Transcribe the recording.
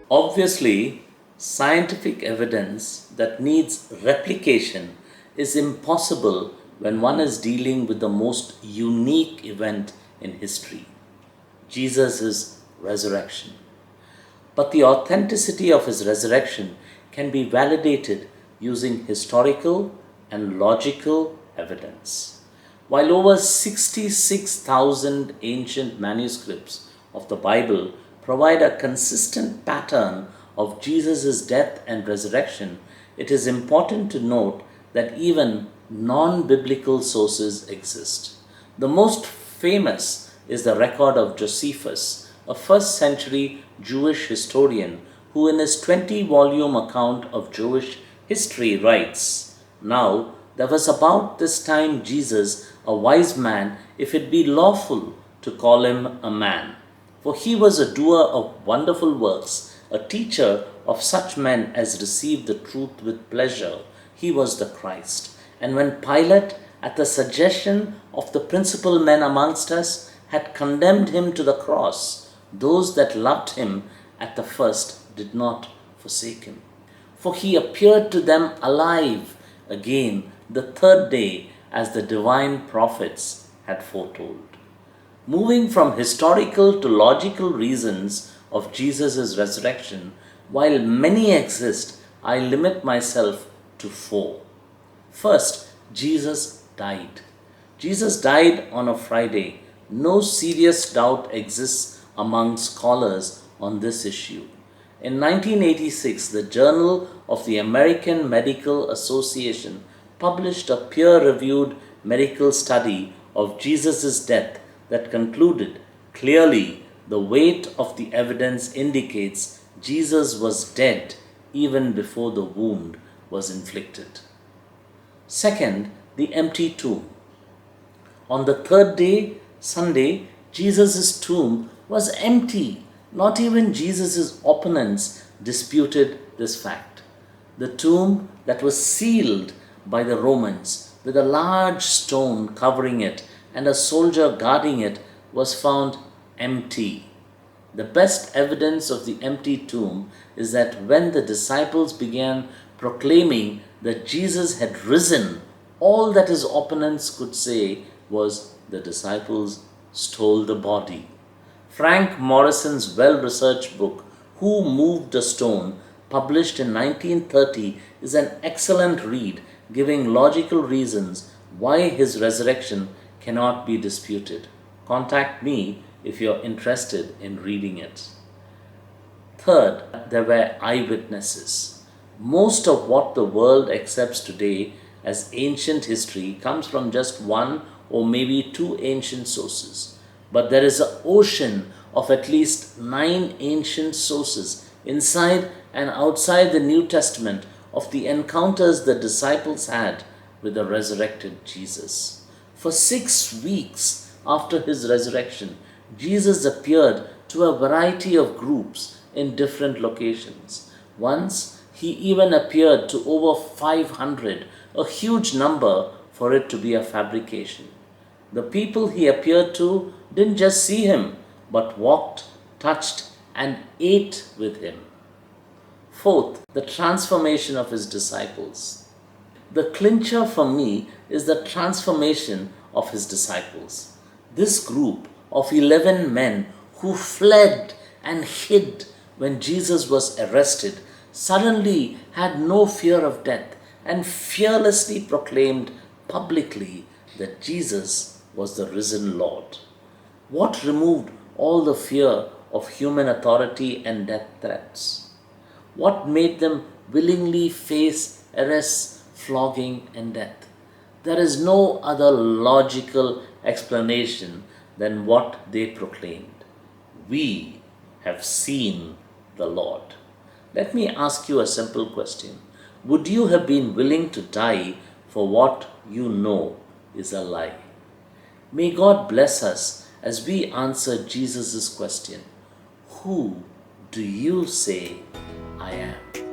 Obviously, scientific evidence that needs replication is impossible when one is dealing with the most unique event in history, Jesus' resurrection. But the authenticity of his resurrection can be validated using historical and logical evidence. While over 66,000 ancient manuscripts of the Bible provide a consistent pattern of Jesus' death and resurrection, it is important to note that even non biblical sources exist. The most famous is the record of Josephus, a first century Jewish historian who, in his 20-volume account of Jewish history, writes, "Now there was about this time Jesus, a wise man, if it be lawful to call him a man. For he was a doer of wonderful works, a teacher of such men as received the truth with pleasure. He was the Christ. And when Pilate, at the suggestion of the principal men amongst us, had condemned him to the cross, those that loved him at the first did not forsake him. For he appeared to them alive again the third day, as the divine prophets had foretold." Moving from historical to logical reasons of Jesus' resurrection, while many exist, I limit myself to 4. First, Jesus died. Jesus died on a Friday. No serious doubt exists among scholars on this issue. In 1986, the Journal of the American Medical Association published a peer-reviewed medical study of Jesus' death that concluded clearly the weight of the evidence indicates Jesus was dead even before the wound was inflicted. Second, the empty tomb. On the third day, Sunday, Jesus' tomb was empty. Not even Jesus' opponents disputed this fact. The tomb that was sealed by the Romans with a large stone covering it and a soldier guarding it was found empty. The best evidence of the empty tomb is that when the disciples began proclaiming that Jesus had risen, all that his opponents could say was, "The disciples stole the body." Frank Morrison's well-researched book, Who Moved the Stone, published in 1930, is an excellent read, giving logical reasons why his resurrection cannot be disputed. Contact me if you're interested in reading it. Third, there were eyewitnesses. Most of what the world accepts today as ancient history comes from just one or maybe 2 ancient sources. But there is an ocean of at least 9 ancient sources inside and outside the New Testament of the encounters the disciples had with the resurrected Jesus. For 6 weeks after his resurrection, Jesus appeared to a variety of groups in different locations. Once, he even appeared to over 500, a huge number for it to be a fabrication. The people he appeared to didn't just see him, but walked, touched, and ate with him. Fourth, the transformation of his disciples. The clincher for me is the transformation of his disciples. This group of 11 men who fled and hid when Jesus was arrested suddenly had no fear of death and fearlessly proclaimed publicly that Jesus was the risen Lord. What removed all the fear of human authority and death threats? What made them willingly face arrest, flogging, and death? There is no other logical explanation than what they proclaimed. We have seen the Lord. Let me ask you a simple question. Would you have been willing to die for what you know is a lie? May God bless us as we answer Jesus' question, "Who do you say I am?"